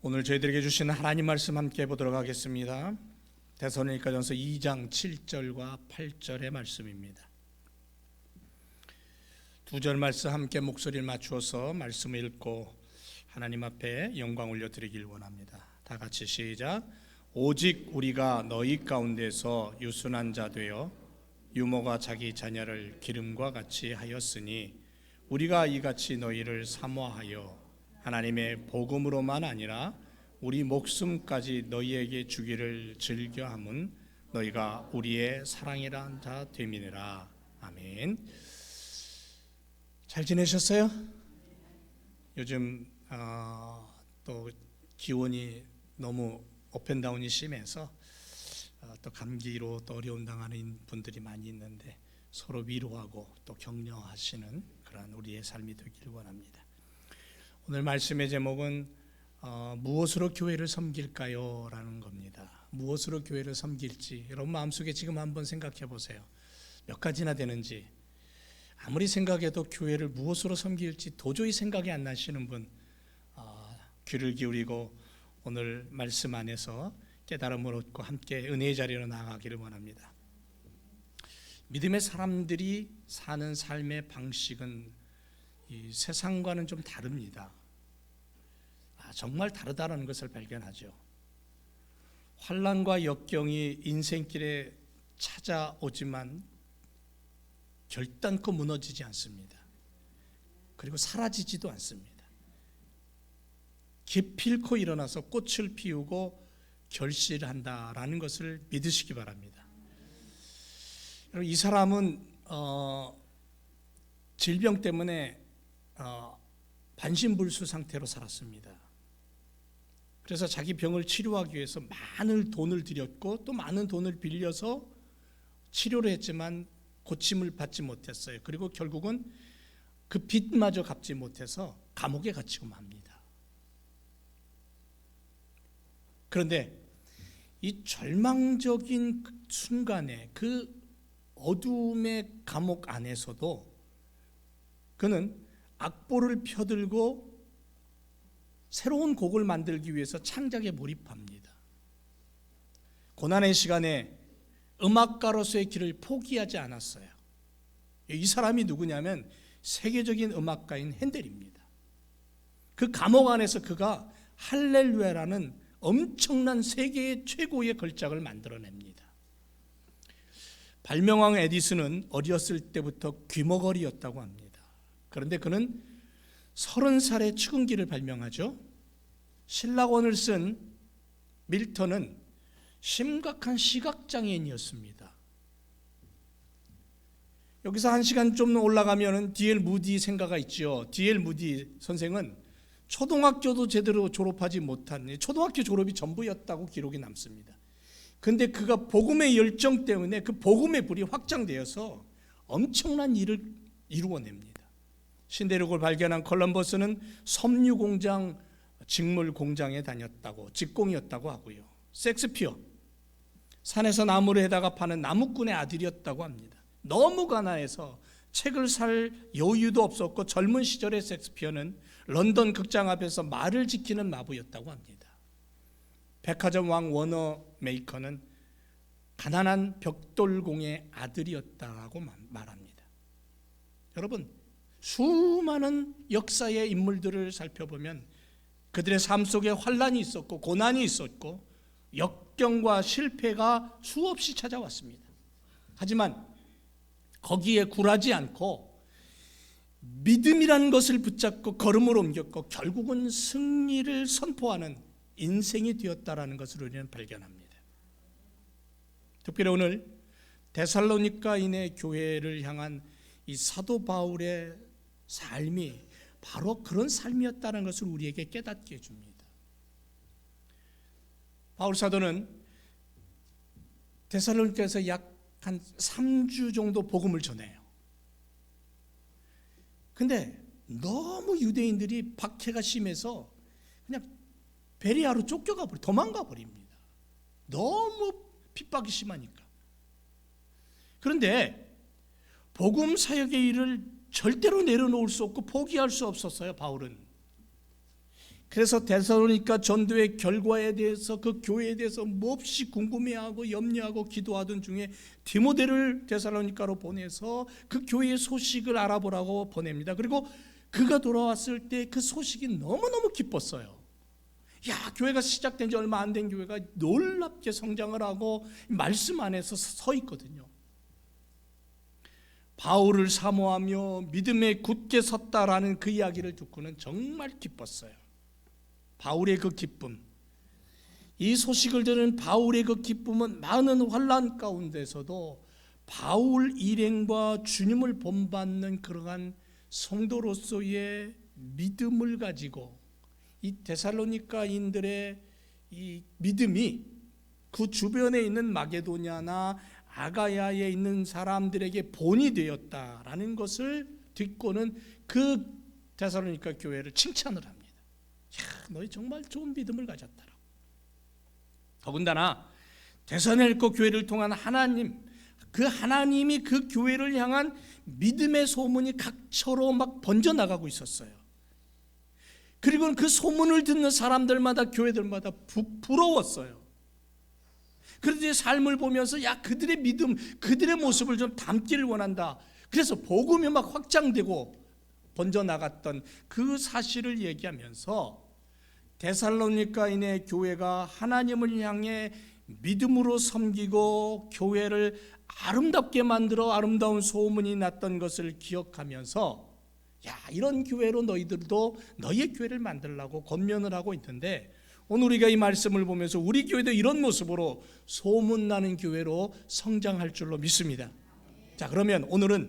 오늘 저희들에게 주신 하나님 말씀 함께 보도록 하겠습니다. 데살로니가전서 2장 7절과 8절의 말씀입니다. 두 절 말씀 함께 목소리를 맞추어서 말씀을 읽고 하나님 앞에 영광 올려드리길 원합니다. 다 같이 시작. 오직 우리가 너희 가운데서 유순한 자 되어 유모가 자기 자녀를 기름과 같이 하였으니 우리가 이같이 너희를 사모하여 하나님의 복음으로만 아니라 우리 목숨까지 너희에게 주기를 즐겨함은 너희가 우리의 사랑이란 자 됨이니라. 아멘. 잘 지내셨어요? 요즘 또 기온이 너무 업앤다운이 심해서 또 감기로 또 어려움 당하는 분들이 많이 있는데 서로 위로하고 또 격려하시는 그런 우리의 삶이 되길 원합니다. 오늘 말씀의 제목은 무엇으로 교회를 섬길까요? 라는 겁니다. 무엇으로 교회를 섬길지 여러분 마음속에 지금 한번 생각해 보세요. 몇 가지나 되는지. 아무리 생각해도 교회를 무엇으로 섬길지 도저히 생각이 안 나시는 분 귀를 기울이고 오늘 말씀 안에서 깨달음을 얻고 함께 은혜의 자리로 나아가기를 원합니다. 믿음의 사람들이 사는 삶의 방식은 이 세상과는 좀 다릅니다. 정말 다르다는 것을 발견하죠. 환난과 역경이 인생길에 찾아오지만 결단코 무너지지 않습니다. 그리고 사라지지도 않습니다. 기필코 일어나서 꽃을 피우고 결실한다라는 것을 믿으시기 바랍니다. 이 사람은 질병 때문에 반신불수 상태로 살았습니다. 그래서 자기 병을 치료하기 위해서 많은 돈을 들였고 또 많은 돈을 빌려서 치료를 했지만 고침을 받지 못했어요. 그리고 결국은 그 빚마저 갚지 못해서 감옥에 갇히고 맙니다. 그런데 이 절망적인 순간에 그 어둠의 감옥 안에서도 그는 악보를 펴들고 새로운 곡을 만들기 위해서 창작에 몰입합니다. 고난의 시간에 음악가로서의 길을 포기하지 않았어요. 이 사람이 누구냐면 세계적인 음악가인 핸델입니다. 그 감옥 안에서 그가 할렐루야라는 엄청난 세계의 최고의 걸작을 만들어냅니다. 발명왕 에디슨은 어렸을 때부터 귀머거리였다고 합니다. 그런데 그는 30살에 축음기를 발명하죠. 신라권을 쓴 밀턴은 심각한 시각장애인이었습니다. 여기서 한 시간 좀 올라가면 D.L. 무디 생가가 있죠. D.L. 무디 선생은 초등학교도 제대로 졸업하지 못한 초등학교 졸업이 전부였다고 기록이 남습니다. 그런데 그가 복음의 열정 때문에 그 복음의 불이 확장되어서 엄청난 일을 이루어냅니다. 신대륙을 발견한 콜럼버스는 섬유 공장, 직물 공장에 다녔다고, 직공이었다고 하고요. 섹스피어, 산에서 나무를 해다가 파는 나무꾼의 아들이었다고 합니다. 너무 가난해서 책을 살 여유도 없었고 젊은 시절의 섹스피어는 런던 극장 앞에서 말을 지키는 마부였다고 합니다. 백화점 왕 워너 메이커는 가난한 벽돌공의 아들이었다고 말합니다. 여러분, 수많은 역사의 인물들을 살펴보면 그들의 삶 속에 환난이 있었고 고난이 있었고 역경과 실패가 수없이 찾아왔습니다. 하지만 거기에 굴하지 않고 믿음이라는 것을 붙잡고 걸음을 옮겼고 결국은 승리를 선포하는 인생이 되었다라는 것을 우리는 발견합니다. 특별히 오늘 데살로니가인의 교회를 향한 이 사도 바울의 삶이 바로 그런 삶이었다는 것을 우리에게 깨닫게 해줍니다. 바울 사도는 데살로니가에서 약 한 3주 정도 복음을 전해요. 근데 너무 유대인들이 박해가 심해서 그냥 베리아로 쫓겨가 버려, 도망가 버립니다. 너무 핍박이 심하니까. 그런데 복음 사역의 일을 절대로 내려놓을 수 없고 포기할 수 없었어요. 바울은 그래서 데살로니가 전도의 결과에 대해서 그 교회에 대해서 몹시 궁금해하고 염려하고 기도하던 중에 디모데를 데살로니가로 보내서 그 교회의 소식을 알아보라고 보냅니다. 그리고 그가 돌아왔을 때 그 소식이 너무너무 기뻤어요. 야, 교회가 시작된 지 얼마 안 된 교회가 놀랍게 성장을 하고 말씀 안에서 서 있거든요. 바울을 사모하며 믿음에 굳게 섰다라는 그 이야기를 듣고는 정말 기뻤어요. 바울의 그 기쁨, 이 소식을 들은 바울의 그 기쁨은 많은 환난 가운데서도 바울 일행과 주님을 본받는 그러한 성도로서의 믿음을 가지고 이 데살로니가인들의 이 믿음이 그 주변에 있는 마게도냐나 아가야에 있는 사람들에게 본이 되었다라는 것을 듣고는 그 데살로니가 교회를 칭찬을 합니다. 야, 너희 정말 좋은 믿음을 가졌다라고. 더군다나 데살로니가 교회를 통한 하나님, 그 하나님이 그 교회를 향한 믿음의 소문이 각처로 막 번져나가고 있었어요. 그리고 그 소문을 듣는 사람들마다, 교회들마다 부러웠어요. 그들의 삶을 보면서 야, 그들의 믿음, 그들의 모습을 좀 담기를 원한다. 그래서 복음이 막 확장되고 번져나갔던 그 사실을 얘기하면서 데살로니가인의 교회가 하나님을 향해 믿음으로 섬기고 교회를 아름답게 만들어 아름다운 소문이 났던 것을 기억하면서 야, 이런 교회로 너희들도 너희의 교회를 만들라고 권면을 하고 있는데, 오늘 우리가 이 말씀을 보면서 우리 교회도 이런 모습으로 소문나는 교회로 성장할 줄로 믿습니다. 자, 그러면 오늘은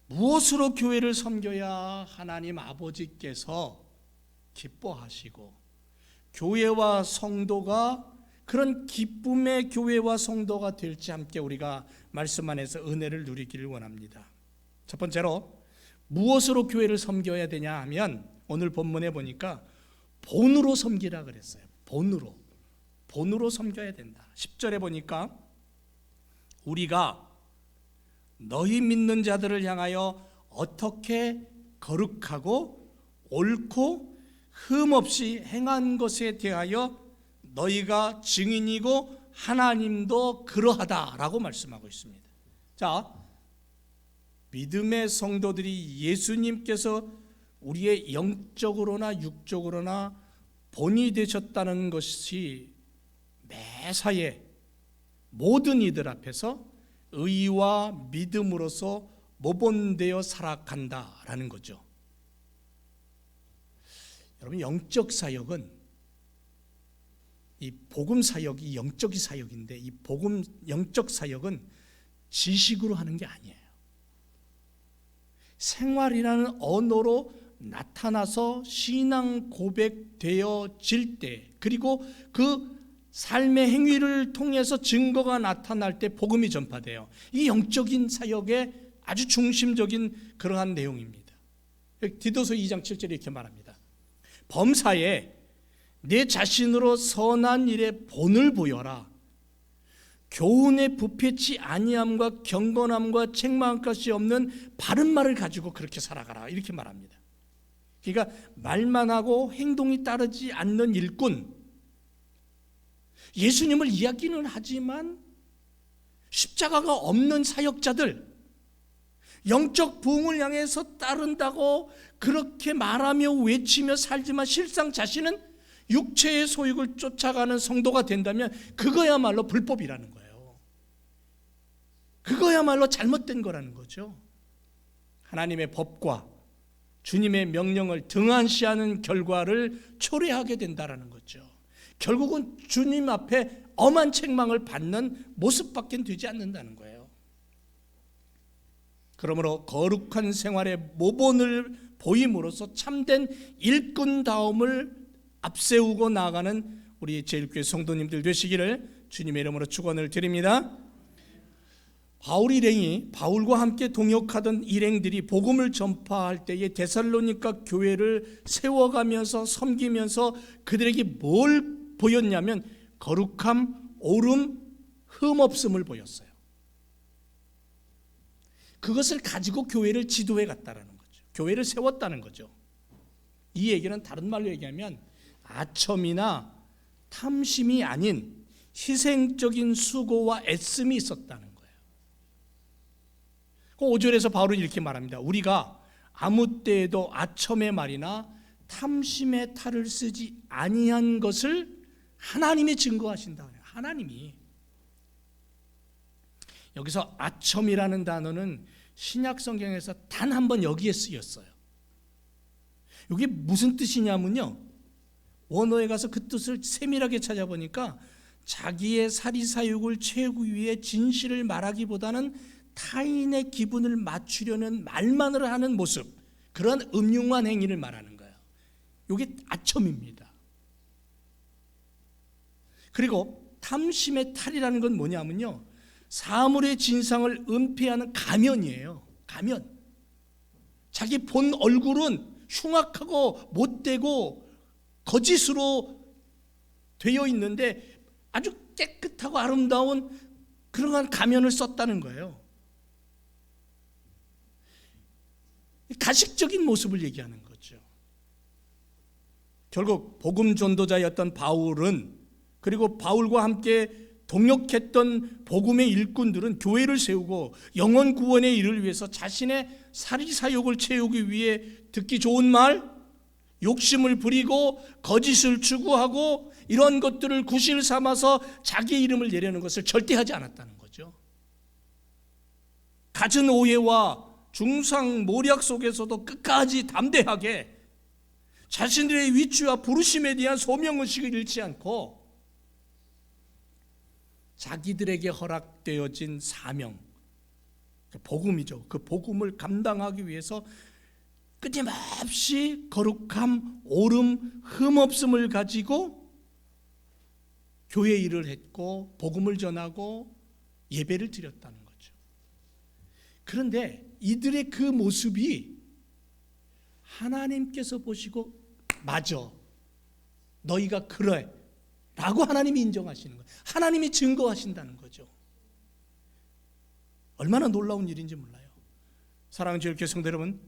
무엇으로 교회를 섬겨야 하나님 아버지께서 기뻐하시고 교회와 성도가 그런 기쁨의 교회와 성도가 될지 함께 우리가 말씀 안에서 은혜를 누리기를 원합니다. 첫 번째로 무엇으로 교회를 섬겨야 되냐 하면 오늘 본문에 보니까 본으로 섬기라 그랬어요. 본으로 섬겨야 된다. 10절에 보니까 우리가 너희 믿는 자들을 향하여 어떻게 거룩하고 옳고 흠없이 행한 것에 대하여 너희가 증인이고 하나님도 그러하다라고 말씀하고 있습니다. 자, 믿음의 성도들이 예수님께서 우리의 영적으로나 육적으로나 본이 되셨다는 것이 매사에 모든 이들 앞에서 의와 믿음으로서 모본되어 살아간다라는 거죠. 여러분, 영적 사역은, 이 복음 사역이 영적 사역인데, 이 복음 영적 사역은 지식으로 하는 게 아니에요. 생활이라는 언어로 나타나서 신앙 고백되어질 때, 그리고 그 삶의 행위를 통해서 증거가 나타날 때 복음이 전파돼요. 이 영적인 사역의 아주 중심적인 그러한 내용입니다. 디도서 2장 7절에 이렇게 말합니다. 범사에 내 자신으로 선한 일에 본을 보여라. 교훈에 부패치 아니함과 경건함과 책망할 것이 없는 바른 말을 가지고 그렇게 살아가라, 이렇게 말합니다. 그러니까 말만 하고 행동이 따르지 않는 일꾼, 예수님을 이야기는 하지만 십자가가 없는 사역자들, 영적 부흥을 향해서 따른다고 그렇게 말하며 외치며 살지만 실상 자신은 육체의 소욕을 쫓아가는 성도가 된다면 그거야말로 불법이라는 거예요. 그거야말로 잘못된 거라는 거죠. 하나님의 법과 주님의 명령을 등한시하는 결과를 초래하게 된다는 거죠. 결국은 주님 앞에 엄한 책망을 받는 모습밖에 되지 않는다는 거예요. 그러므로 거룩한 생활의 모본을 보임으로써 참된 일꾼다움을 앞세우고 나아가는 우리 제일교회 성도님들 되시기를 주님의 이름으로 축원을 드립니다. 바울 일행이, 바울과 함께 동역하던 일행들이 복음을 전파할 때에 데살로니가 교회를 세워가면서 섬기면서 그들에게 뭘 보였냐면 거룩함, 옳음, 흠없음을 보였어요. 그것을 가지고 교회를 지도해 갔다는 거죠. 교회를 세웠다는 거죠. 이 얘기는 다른 말로 얘기하면 아첨이나 탐심이 아닌 희생적인 수고와 애씀이 있었다는 거예요. 5절에서 바울은 이렇게 말합니다. 우리가 아무 때에도 아첨의 말이나 탐심의 탈을 쓰지 아니한 것을 하나님이 증거하신다. 하나님이. 여기서 아첨이라는 단어는 신약 성경에서 단 한 번 여기에 쓰였어요. 이게 무슨 뜻이냐면요, 원어에 가서 그 뜻을 세밀하게 찾아보니까 자기의 사리사욕을 채우기 위해 진실을 말하기보다는 타인의 기분을 맞추려는 말만을 하는 모습, 그런 음흉한 행위를 말하는 거예요. 이게 아첨입니다. 그리고 탐심의 탈이라는 건 뭐냐면요, 사물의 진상을 은폐하는 가면이에요. 가면. 자기 본 얼굴은 흉악하고 못되고 거짓으로 되어 있는데 아주 깨끗하고 아름다운 그러한 가면을 썼다는 거예요. 가식적인 모습을 얘기하는 거죠. 결국 복음 전도자였던 바울은, 그리고 바울과 함께 동역했던 복음의 일꾼들은 교회를 세우고 영혼 구원의 일을 위해서 자신의 사리사욕을 채우기 위해 듣기 좋은 말, 욕심을 부리고 거짓을 추구하고 이런 것들을 구실 삼아서 자기 이름을 내려는 것을 절대 하지 않았다는 거죠. 갖은 오해와 중상모략 속에서도 끝까지 담대하게 자신들의 위치와 부르심에 대한 소명의식을 잃지 않고 자기들에게 허락되어진 사명, 복음이죠. 그 복음을 감당하기 위해서 끊임없이 거룩함, 오름, 흠없음을 가지고 교회 일을 했고 복음을 전하고 예배를 드렸다는 거죠. 그런데 이들의 그 모습이 하나님께서 보시고 맞아, 너희가 그래 라고 하나님이 인정하시는 거예요. 하나님이 증거하신다는 거죠. 얼마나 놀라운 일인지 몰라요. 사랑하는 주일교회 성도 여러분,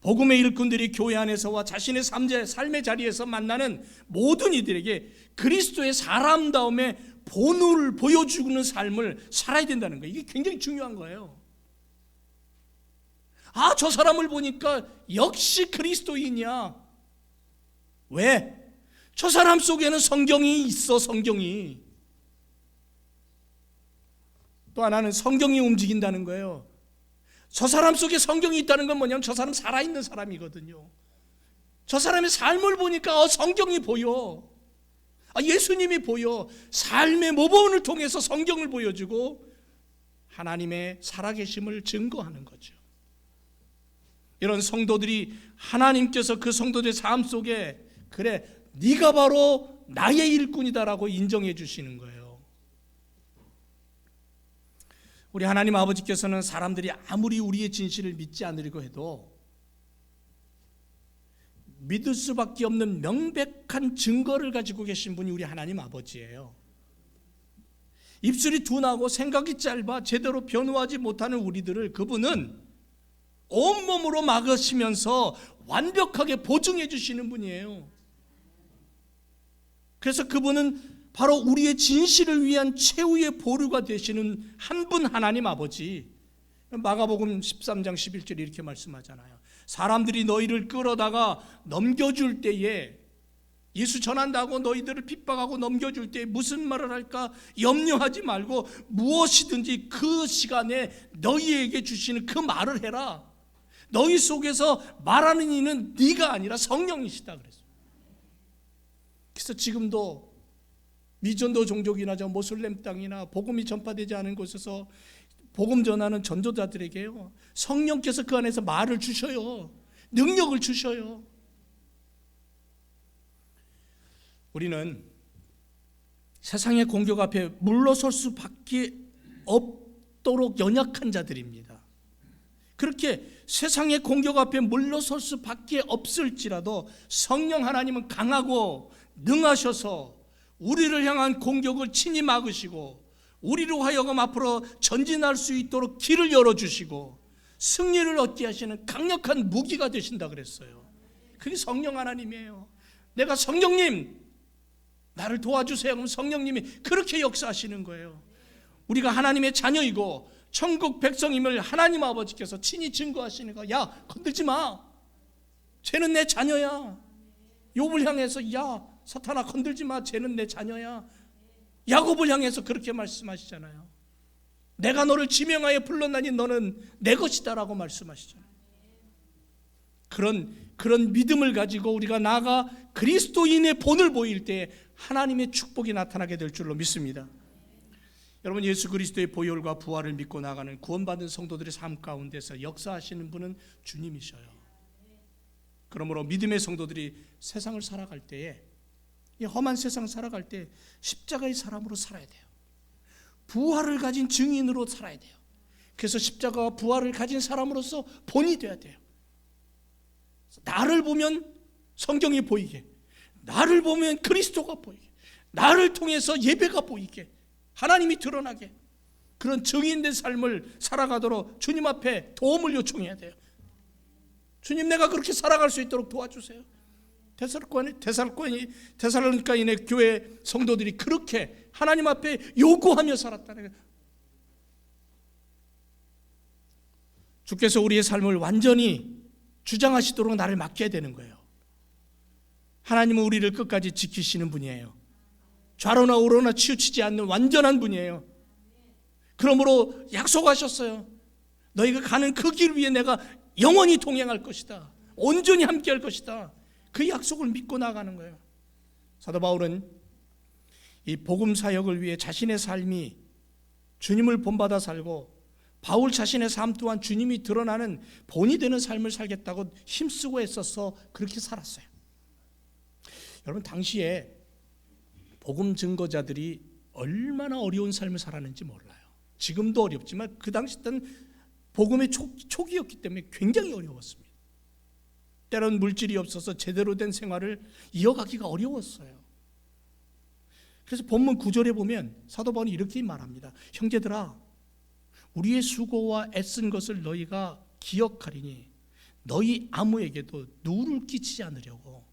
복음의 일꾼들이 교회 안에서와 자신의 삶의 자리에서 만나는 모든 이들에게 그리스도의 사람다움의 본을 보여주는 삶을 살아야 된다는 거예요. 이게 굉장히 중요한 거예요. 아, 저 사람을 보니까 역시 그리스도인이야. 왜? 저 사람 속에는 성경이 있어. 성경이. 또 하나는 성경이 움직인다는 거예요. 저 사람 속에 성경이 있다는 건 뭐냐면 저 사람 살아있는 사람이거든요. 저 사람의 삶을 보니까 성경이 보여. 예수님이 보여. 삶의 모범을 통해서 성경을 보여주고 하나님의 살아계심을 증거하는 거죠. 이런 성도들이 하나님께서 그 성도들의 삶 속에 그래, 네가 바로 나의 일꾼이다라고 인정해 주시는 거예요. 우리 하나님 아버지께서는 사람들이 아무리 우리의 진실을 믿지 않으려고 해도 믿을 수밖에 없는 명백한 증거를 가지고 계신 분이 우리 하나님 아버지예요. 입술이 둔하고 생각이 짧아 제대로 변호하지 못하는 우리들을 그분은 온몸으로 막으시면서 완벽하게 보증해 주시는 분이에요. 그래서 그분은 바로 우리의 진실을 위한 최후의 보루가 되시는 한 분 하나님 아버지. 마가복음 13장 11절에 이렇게 말씀하잖아요. 사람들이 너희를 끌어다가 넘겨줄 때에, 예수 전한다고 너희들을 핍박하고 넘겨줄 때에 무슨 말을 할까 염려하지 말고 무엇이든지 그 시간에 너희에게 주시는 그 말을 해라. 너희 속에서 말하는 이는 네가 아니라 성령이시다 그랬어요. 그래서 지금도 미전도 종족이나 저 모슬렘 땅이나 복음이 전파되지 않은 곳에서 복음 전하는 전도자들에게요, 성령께서 그 안에서 말을 주셔요. 능력을 주셔요. 우리는 세상의 공격 앞에 물러설 수밖에 없도록 연약한 자들입니다. 그렇게 세상의 공격 앞에 물러설 수밖에 없을지라도 성령 하나님은 강하고 능하셔서 우리를 향한 공격을 친히 막으시고 우리로 하여금 앞으로 전진할 수 있도록 길을 열어주시고 승리를 얻게 하시는 강력한 무기가 되신다 그랬어요. 그게 성령 하나님이에요. 내가 성령님 나를 도와주세요. 그럼 성령님이 그렇게 역사하시는 거예요. 우리가 하나님의 자녀이고 천국 백성임을 하나님 아버지께서 친히 증거하시는 거. 야, 건들지 마. 쟤는 내 자녀야. 욥을 향해서 야, 사탄아 건들지 마. 쟤는 내 자녀야. 야곱을 향해서 그렇게 말씀하시잖아요. 내가 너를 지명하여 불렀나니 너는 내 것이다라고 말씀하시잖아요. 그런 믿음을 가지고 우리가 나아가 그리스도인의 본을 보일 때 하나님의 축복이 나타나게 될 줄로 믿습니다. 여러분, 예수 그리스도의 보혈과 부활을 믿고 나가는 구원받은 성도들의 삶 가운데서 역사하시는 분은 주님이셔요. 그러므로 믿음의 성도들이 세상을 살아갈 때에, 이 험한 세상 살아갈 때 십자가의 사람으로 살아야 돼요. 부활을 가진 증인으로 살아야 돼요. 그래서 십자가와 부활을 가진 사람으로서 본이 돼야 돼요. 나를 보면 성경이 보이게, 나를 보면 그리스도가 보이게, 나를 통해서 예배가 보이게, 하나님이 드러나게, 그런 증인된 삶을 살아가도록 주님 앞에 도움을 요청해야 돼요. 주님, 내가 그렇게 살아갈 수 있도록 도와주세요. 데살로니가인의 교회 성도들이 그렇게 하나님 앞에 요구하며 살았다는 거예요. 주께서 우리의 삶을 완전히 주장하시도록 나를 맡겨야 되는 거예요. 하나님은 우리를 끝까지 지키시는 분이에요. 좌로나 우로나 치우치지 않는 완전한 분이에요. 그러므로 약속하셨어요. 너희가 가는 그 길 위에 내가 영원히 동행할 것이다. 온전히 함께할 것이다. 그 약속을 믿고 나가는 거예요. 사도 바울은 이 복음 사역을 위해 자신의 삶이 주님을 본받아 살고, 바울 자신의 삶 또한 주님이 드러나는 본이 되는 삶을 살겠다고 힘쓰고 애써서 그렇게 살았어요. 여러분, 당시에 복음 증거자들이 얼마나 어려운 삶을 살았는지 몰라요. 지금도 어렵지만 그 당시 때는 복음의 초기였기 때문에 굉장히 어려웠습니다. 때론 물질이 없어서 제대로 된 생활을 이어가기가 어려웠어요. 그래서 본문 9절에 보면 사도 바울이 이렇게 말합니다. 형제들아, 우리의 수고와 애쓴 것을 너희가 기억하리니 너희 아무에게도 누를 끼치지 않으려고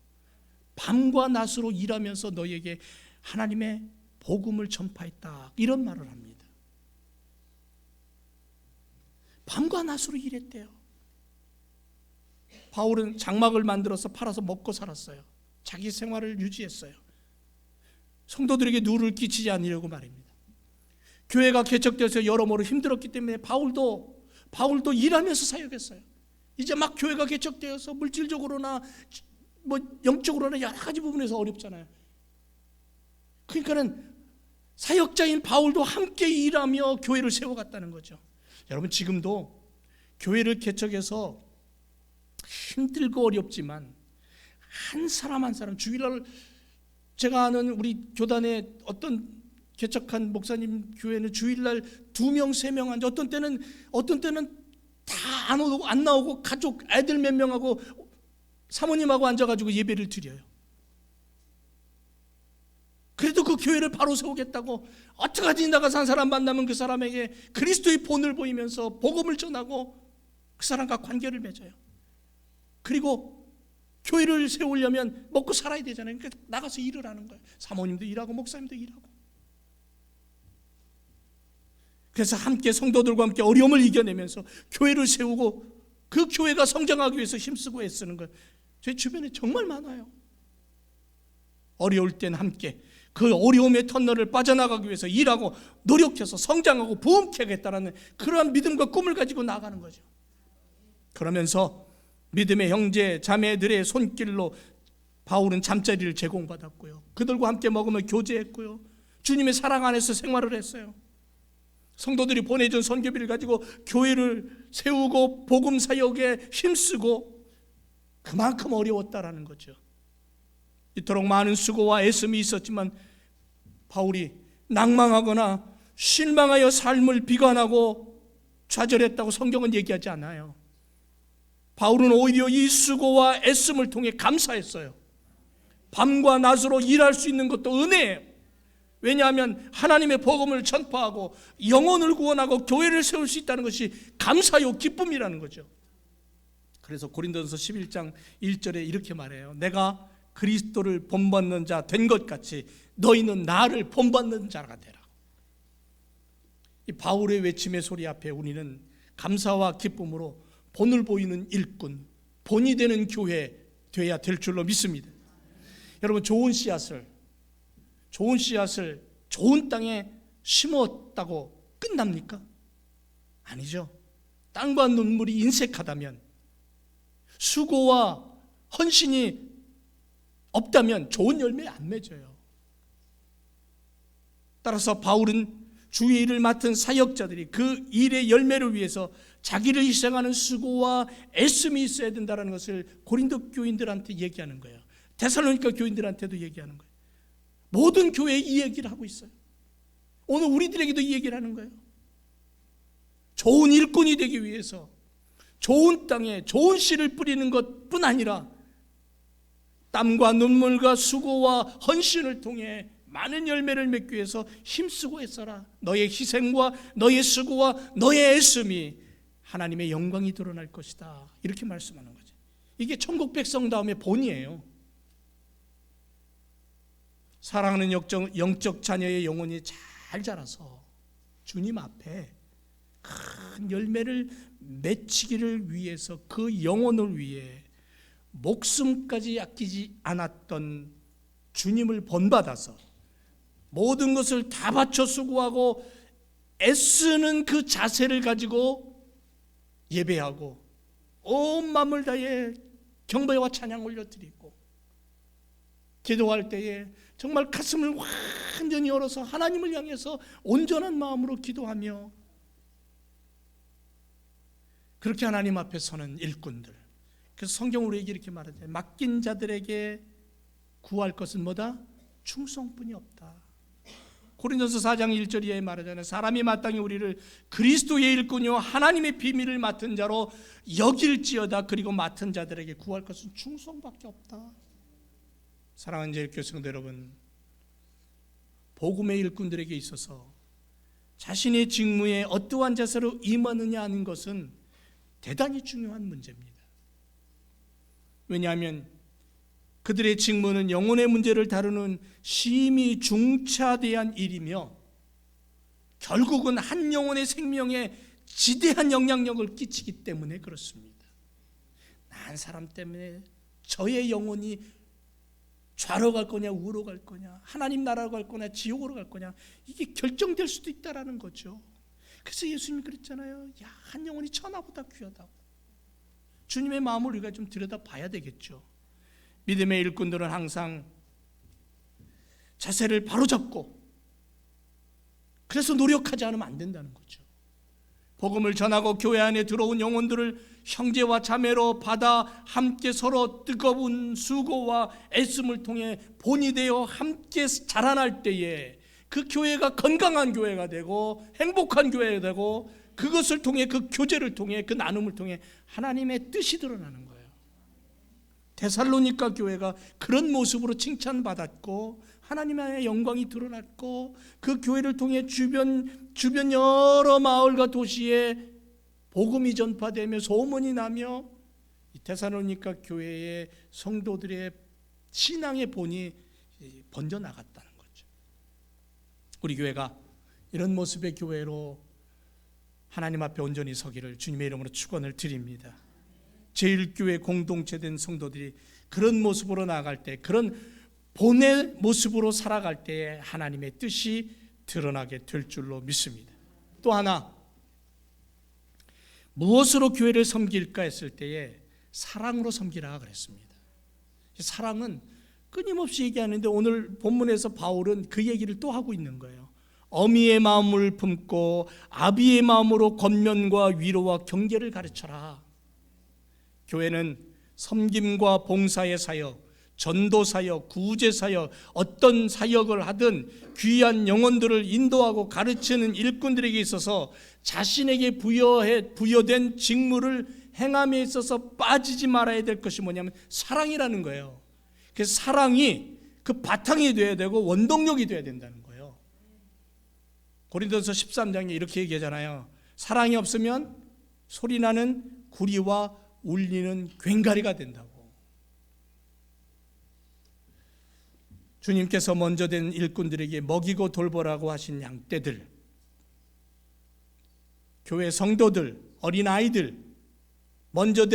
밤과 낮으로 일하면서 너희에게 하나님의 복음을 전파했다. 이런 말을 합니다. 밤과 낮으로 일했대요. 바울은 장막을 만들어서 팔아서 먹고 살았어요. 자기 생활을 유지했어요. 성도들에게 누를 끼치지 않으려고 말입니다. 교회가 개척돼서 여러모로 힘들었기 때문에 바울도 일하면서 사역했어요. 이제 막 교회가 개척되어서 물질적으로나 뭐 영적으로나 여러 가지 부분에서 어렵잖아요. 그러니까는 사역자인 바울도 함께 일하며 교회를 세워갔다는 거죠. 여러분, 지금도 교회를 개척해서 힘들고 어렵지만 한 사람 한 사람, 주일날 제가 아는 우리 교단의 어떤 개척한 목사님 교회는 주일날 2명 3명 앉아, 어떤 때는 다 안 나오고 가족 애들 몇 명하고 사모님하고 앉아가지고 예배를 드려요. 그래도 그 교회를 바로 세우겠다고 어떡하지, 나가서 한 사람 만나면 그 사람에게 그리스도의 본을 보이면서 복음을 전하고 그 사람과 관계를 맺어요. 그리고 교회를 세우려면 먹고 살아야 되잖아요. 그러니까 나가서 일을 하는 거예요. 사모님도 일하고 목사님도 일하고. 그래서 함께 성도들과 함께 어려움을 이겨내면서 교회를 세우고 그 교회가 성장하기 위해서 힘쓰고 애쓰는 거예요. 제 주변에 정말 많아요. 어려울 땐 함께 그 어려움의 터널을 빠져나가기 위해서 일하고 노력해서 성장하고 부흥케 하겠다는 그러한 믿음과 꿈을 가지고 나가는 거죠. 그러면서 믿음의 형제 자매들의 손길로 바울은 잠자리를 제공받았고요. 그들과 함께 먹으며 교제했고요. 주님의 사랑 안에서 생활을 했어요. 성도들이 보내준 선교비를 가지고 교회를 세우고 복음 사역에 힘쓰고 그만큼 어려웠다라는 거죠. 이토록 많은 수고와 애씀이 있었지만 바울이 낭망하거나 실망하여 삶을 비관하고 좌절했다고 성경은 얘기하지 않아요. 바울은 오히려 이 수고와 애씀을 통해 감사했어요. 밤과 낮으로 일할 수 있는 것도 은혜예요. 왜냐하면 하나님의 복음을 전파하고 영혼을 구원하고 교회를 세울 수 있다는 것이 감사요 기쁨이라는 거죠. 그래서 고린도전서 11장 1절에 이렇게 말해요. 내가 그리스도를 본받는 자 된 것 같이 너희는 나를 본받는 자가 되라. 이 바울의 외침의 소리 앞에 우리는 감사와 기쁨으로 본을 보이는 일꾼, 본이 되는 교회 되어야 될 줄로 믿습니다. 여러분, 좋은 씨앗을 좋은 땅에 심었다고 끝납니까? 아니죠. 땅과 눈물이 인색하다면, 수고와 헌신이 없다면 좋은 열매 안 맺어요. 따라서 바울은 주의 일을 맡은 사역자들이 그 일의 열매를 위해서 자기를 희생하는 수고와 애씀이 있어야 된다는 것을 고린도 교인들한테 얘기하는 거예요. 데살로니가 교인들한테도 얘기하는 거예요. 모든 교회에 이 얘기를 하고 있어요. 오늘 우리들에게도 이 얘기를 하는 거예요. 좋은 일꾼이 되기 위해서 좋은 땅에 좋은 씨를 뿌리는 것뿐 아니라 땀과 눈물과 수고와 헌신을 통해 많은 열매를 맺기 위해서 힘쓰고 애써라. 너의 희생과 너의 수고와 너의 애씀이 하나님의 영광이 드러날 것이다. 이렇게 말씀하는 거죠. 이게 천국 백성 다음에 본이에요. 사랑하는 영적 자녀의 영혼이 잘 자라서 주님 앞에 큰 열매를 맺히기를 위해서 그 영혼을 위해 목숨까지 아끼지 않았던 주님을 본받아서 모든 것을 다 바쳐 수고하고 애쓰는 그 자세를 가지고 예배하고 온 마음을 다해 경배와 찬양 올려드리고 기도할 때에 정말 가슴을 완전히 열어서 하나님을 향해서 온전한 마음으로 기도하며 그렇게 하나님 앞에 서는 일꾼들. 그래서 성경은 우리에게 이렇게 말하죠. 맡긴 자들에게 구할 것은 뭐다? 충성뿐이 없다. 고린도서 4장 1절에 말하잖아요. 사람이 마땅히 우리를 그리스도의 일꾼이요 하나님의 비밀을 맡은 자로 여길지어다. 그리고 맡은 자들에게 구할 것은 충성밖에 없다. 사랑하는 제일교회 성도 여러분, 복음의 일꾼들에게 있어서 자신의 직무에 어떠한 자세로 임하느냐 하는 것은 대단히 중요한 문제입니다. 왜냐하면 그들의 직무는 영혼의 문제를 다루는 심히 중차대한 일이며 결국은 한 영혼의 생명에 지대한 영향력을 끼치기 때문에 그렇습니다. 난 사람 때문에 저의 영혼이 좌로 갈 거냐 우로 갈 거냐, 하나님 나라로 갈 거냐 지옥으로 갈 거냐, 이게 결정될 수도 있다라는 거죠. 그래서 예수님이 그랬잖아요. 야, 한 영혼이 천하보다 귀하다고. 주님의 마음을 우리가 좀 들여다봐야 되겠죠. 믿음의 일꾼들은 항상 자세를 바로잡고 그래서 노력하지 않으면 안 된다는 거죠. 복음을 전하고 교회 안에 들어온 영혼들을 형제와 자매로 받아 함께 서로 뜨거운 수고와 애씀을 통해 본이 되어 함께 자라날 때에 그 교회가 건강한 교회가 되고 행복한 교회가 되고 그것을 통해 그 교제를 통해 그 나눔을 통해 하나님의 뜻이 드러나는 거예요. 데살로니가 교회가 그런 모습으로 칭찬받았고 하나님의 영광이 드러났고 그 교회를 통해 주변 여러 마을과 도시에 복음이 전파되며 소문이 나며 이 데살로니가 교회의 성도들의 신앙의 본이 번져나갔다는 거죠. 우리 교회가 이런 모습의 교회로 하나님 앞에 온전히 서기를 주님의 이름으로 축원을 드립니다. 제일교회 공동체된 성도들이 그런 모습으로 나아갈 때, 그런 본의 모습으로 살아갈 때에 하나님의 뜻이 드러나게 될 줄로 믿습니다. 또 하나, 무엇으로 교회를 섬길까 했을 때에 사랑으로 섬기라 그랬습니다. 사랑은 끊임없이 얘기하는데 오늘 본문에서 바울은 그 얘기를 또 하고 있는 거예요. 어미의 마음을 품고 아비의 마음으로 권면과 위로와 경계를 가르쳐라. 교회는 섬김과 봉사의 사역, 전도 사역, 구제 사역, 어떤 사역을 하든 귀한 영혼들을 인도하고 가르치는 일꾼들에게 있어서 자신에게 부여된 직무를 행함에 있어서 빠지지 말아야 될 것이 뭐냐면 사랑이라는 거예요. 그래서 사랑이 그 바탕이 돼야 되고 원동력이 돼야 된다는 거예요. 고린도서 13장에 이렇게 얘기하잖아요. 사랑이 없으면 소리나는 구리와 울리는 괭가리가 된다고. 주님께서 먼저 된 일꾼들에게 먹이고 돌보라고 하신 양떼들, 교회 성도들, 어린아이들, 먼저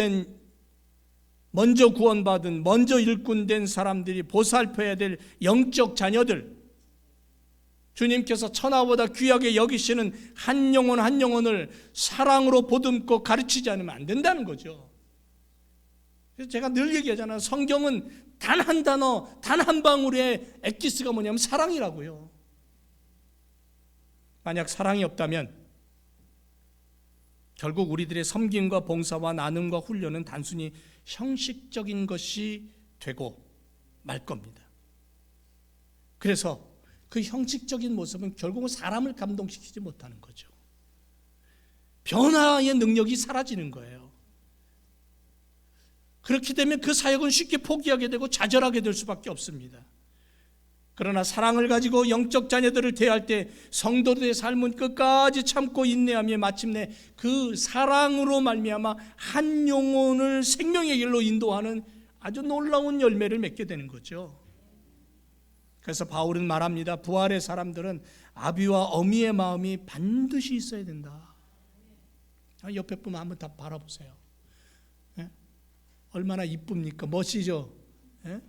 구원받은, 먼저 일꾼된 사람들이 보살펴야 될 영적 자녀들, 주님께서 천하보다 귀하게 여기시는 한 영혼 한 영혼을 사랑으로 보듬고 가르치지 않으면 안 된다는 거죠. 그래서 제가 늘 얘기하잖아요. 성경은 단 한 단어, 단 한 방울의 엑기스가 뭐냐면 사랑이라고요. 만약 사랑이 없다면 결국 우리들의 섬김과 봉사와 나눔과 훈련은 단순히 형식적인 것이 되고 말 겁니다. 그래서 그 형식적인 모습은 결국은 사람을 감동시키지 못하는 거죠. 변화의 능력이 사라지는 거예요. 그렇게 되면 그 사역은 쉽게 포기하게 되고 좌절하게 될 수밖에 없습니다. 그러나 사랑을 가지고 영적 자녀들을 대할 때 성도들의 삶은 끝까지 참고 인내하며 마침내 그 사랑으로 말미암아 한 영혼을 생명의 길로 인도하는 아주 놀라운 열매를 맺게 되는 거죠. 그래서 바울은 말합니다. 부활의 사람들은 아비와 어미의 마음이 반드시 있어야 된다. 옆에 분 한번 다 바라보세요. 예? 얼마나 이쁩니까? 멋지죠? 예?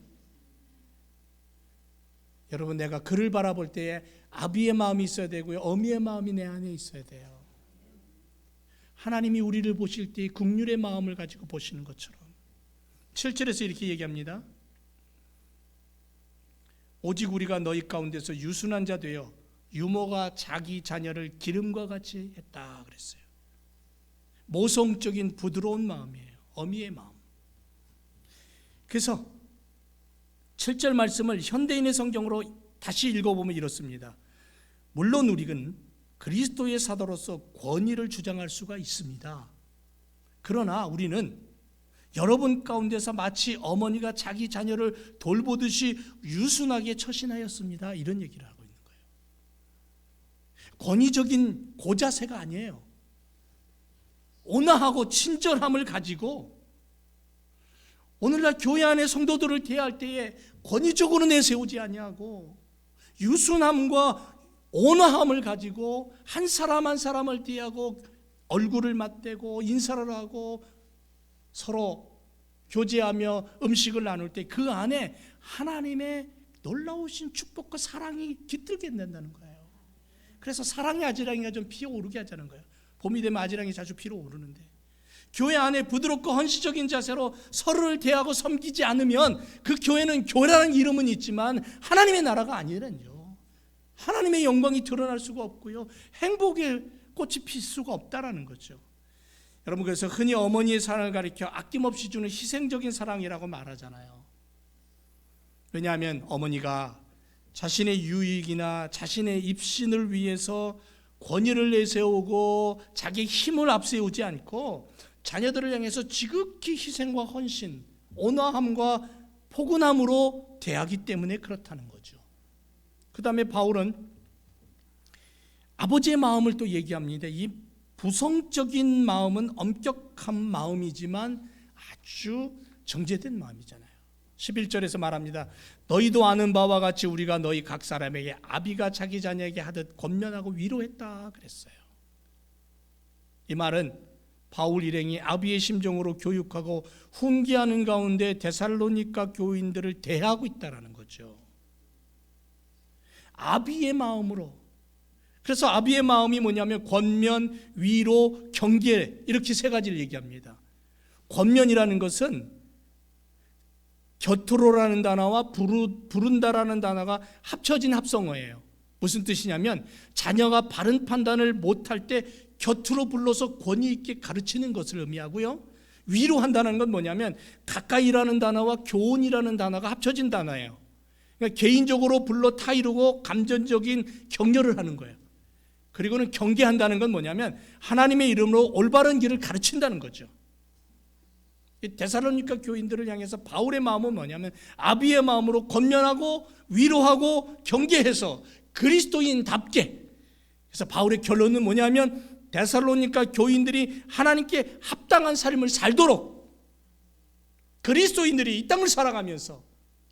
여러분, 내가 그를 바라볼 때에 아비의 마음이 있어야 되고요, 어미의 마음이 내 안에 있어야 돼요. 하나님이 우리를 보실 때 긍휼의 마음을 가지고 보시는 것처럼 7절에서 이렇게 얘기합니다. 오직 우리가 너희 가운데서 유순한 자 되어 유모가 자기 자녀를 기름과 같이 했다 그랬어요. 모성적인 부드러운 마음이에요. 어미의 마음. 그래서 7절 말씀을 현대인의 성경으로 다시 읽어보면 이렇습니다. 물론 우리는 그리스도의 사도로서 권위를 주장할 수가 있습니다. 그러나 우리는 여러분 가운데서 마치 어머니가 자기 자녀를 돌보듯이 유순하게 처신하였습니다. 이런 얘기를 하고 있는 거예요. 권위적인 고자세가 아니에요. 온화하고 친절함을 가지고 오늘날 교회 안의 성도들을 대할 때에 권위적으로 내세우지 아니하고 유순함과 온화함을 가지고 한 사람 한 사람을 대하고 얼굴을 맞대고 인사를 하고 서로 교제하며 음식을 나눌 때 그 안에 하나님의 놀라우신 축복과 사랑이 깃들게 된다는 거예요. 그래서 사랑의 아지랑이가 좀 피어오르게 하자는 거예요. 봄이 되면 아지랑이 자주 피어오르는데 교회 안에 부드럽고 헌신적인 자세로 서로를 대하고 섬기지 않으면 그 교회는 교회라는 이름은 있지만 하나님의 나라가 아니라뇨. 하나님의 영광이 드러날 수가 없고요, 행복의 꽃이 필 수가 없다라는 거죠. 여러분, 그래서 흔히 어머니의 사랑을 가리켜 아낌없이 주는 희생적인 사랑이라고 말하잖아요. 왜냐하면 어머니가 자신의 유익이나 자신의 입신을 위해서 권위를 내세우고 자기의 힘을 앞세우지 않고 자녀들을 향해서 지극히 희생과 헌신, 온화함과 포근함으로 대하기 때문에 그렇다는 거죠. 그 다음에 바울은 아버지의 마음을 또 얘기합니다. 이 부성적인 마음은 엄격한 마음이지만 아주 정제된 마음이잖아요. 11절에서 말합니다. 너희도 아는 바와 같이 우리가 너희 각 사람에게 아비가 자기 자녀에게 하듯 권면하고 위로했다 그랬어요. 이 말은 바울 일행이 아비의 심정으로 교육하고 훈계하는 가운데 데살로니가 교인들을 대하고 있다는 거죠. 아비의 마음으로. 그래서 아비의 마음이 뭐냐면 권면, 위로, 경계, 이렇게 세 가지를 얘기합니다. 권면이라는 것은 곁으로라는 단어와 부른다라는 단어가 합쳐진 합성어예요. 무슨 뜻이냐면 자녀가 바른 판단을 못할 때 곁으로 불러서 권위 있게 가르치는 것을 의미하고요, 위로한다는 건 뭐냐면 가까이라는 단어와 교훈이라는 단어가 합쳐진 단어예요. 그러니까 개인적으로 불러 타이르고 감정적인 격려를 하는 거예요. 그리고는 경계한다는 건 뭐냐면 하나님의 이름으로 올바른 길을 가르친다는 거죠. 데살로니가 교인들을 향해서 바울의 마음은 뭐냐면 아비의 마음으로 권면하고 위로하고 경계해서 그리스도인답게. 그래서 바울의 결론은 뭐냐면 데살로니가 교인들이 하나님께 합당한 삶을 살도록 그리스도인들이 이 땅을 살아가면서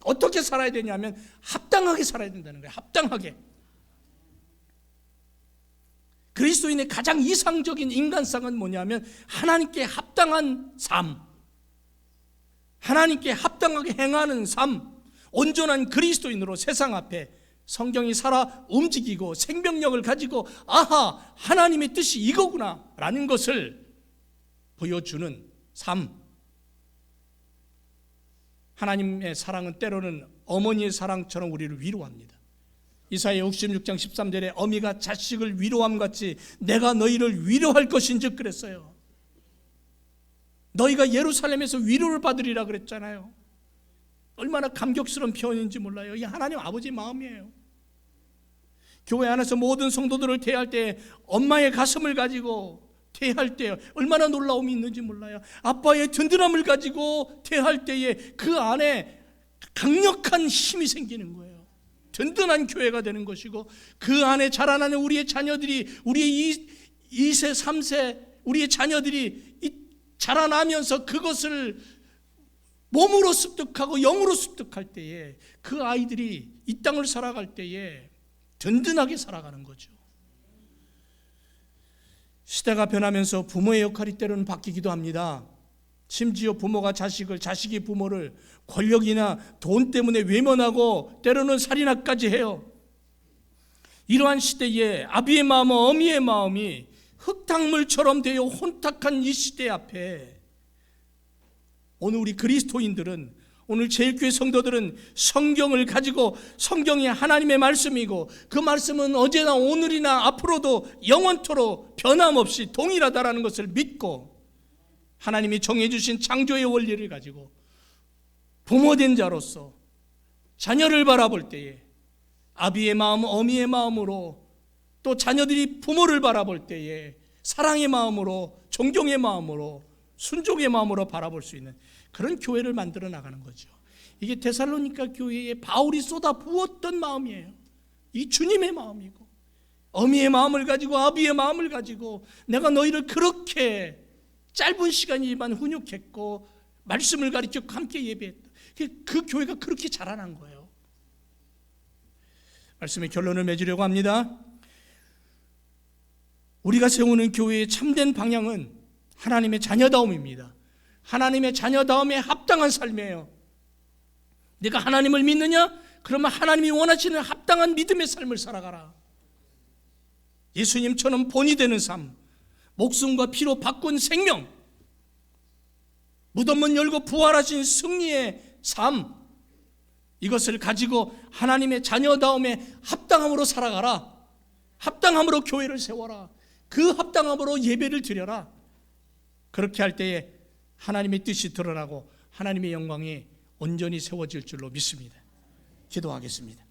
어떻게 살아야 되냐면 합당하게 살아야 된다는 거예요. 합당하게. 그리스도인의 가장 이상적인 인간상은 뭐냐면 하나님께 합당한 삶, 하나님께 합당하게 행하는 삶, 온전한 그리스도인으로 세상 앞에 성경이 살아 움직이고 생명력을 가지고 아하, 하나님의 뜻이 이거구나 라는 것을 보여주는 삶. 하나님의 사랑은 때로는 어머니의 사랑처럼 우리를 위로합니다. 이사야 66장 13절에 어미가 자식을 위로함같이 내가 너희를 위로할 것인즉 그랬어요. 너희가 예루살렘에서 위로를 받으리라 그랬잖아요. 얼마나 감격스러운 표현인지 몰라요. 이게 하나님 아버지 마음이에요. 교회 안에서 모든 성도들을 대할 때 엄마의 가슴을 가지고 대할 때 얼마나 놀라움이 있는지 몰라요. 아빠의 든든함을 가지고 대할 때에 그 안에 강력한 힘이 생기는 거예요. 든든한 교회가 되는 것이고 그 안에 자라나는 우리의 자녀들이, 우리의 2세 3세 우리의 자녀들이 자라나면서 그것을 몸으로 습득하고 영으로 습득할 때에 그 아이들이 이 땅을 살아갈 때에 든든하게 살아가는 거죠. 시대가 변하면서 부모의 역할이 때로는 바뀌기도 합니다. 심지어 부모가 자식을, 자식이 부모를 권력이나 돈 때문에 외면하고 때로는 살인까지 해요. 이러한 시대에 아비의 마음과 어미의 마음이 흙탕물처럼 되어 혼탁한 이 시대 앞에 오늘 우리 그리스도인들은, 오늘 제일교회 성도들은 성경을 가지고, 성경이 하나님의 말씀이고 그 말씀은 어제나 오늘이나 앞으로도 영원토록 변함없이 동일하다라는 것을 믿고 하나님이 정해주신 창조의 원리를 가지고 부모된 자로서 자녀를 바라볼 때에 아비의 마음, 어미의 마음으로, 또 자녀들이 부모를 바라볼 때에 사랑의 마음으로, 존경의 마음으로, 순종의 마음으로 바라볼 수 있는 그런 교회를 만들어 나가는 거죠. 이게 데살로니가 교회에 바울이 쏟아 부었던 마음이에요. 이 주님의 마음이고, 어미의 마음을 가지고 아비의 마음을 가지고 내가 너희를 그렇게 짧은 시간이지만 훈육했고 말씀을 가르쳤고 함께 예배했다. 그 교회가 그렇게 자라난 거예요. 말씀의 결론을 맺으려고 합니다. 우리가 세우는 교회의 참된 방향은 하나님의 자녀다움입니다. 하나님의 자녀다움에 합당한 삶이에요. 내가 하나님을 믿느냐? 그러면 하나님이 원하시는 합당한 믿음의 삶을 살아가라. 예수님처럼 본이 되는 삶, 목숨과 피로 바꾼 생명, 무덤문 열고 부활하신 승리의 삶, 이것을 가지고 하나님의 자녀다움에 합당함으로 살아가라. 합당함으로 교회를 세워라. 그 합당함으로 예배를 드려라. 그렇게 할 때에 하나님의 뜻이 드러나고 하나님의 영광이 온전히 세워질 줄로 믿습니다. 기도하겠습니다.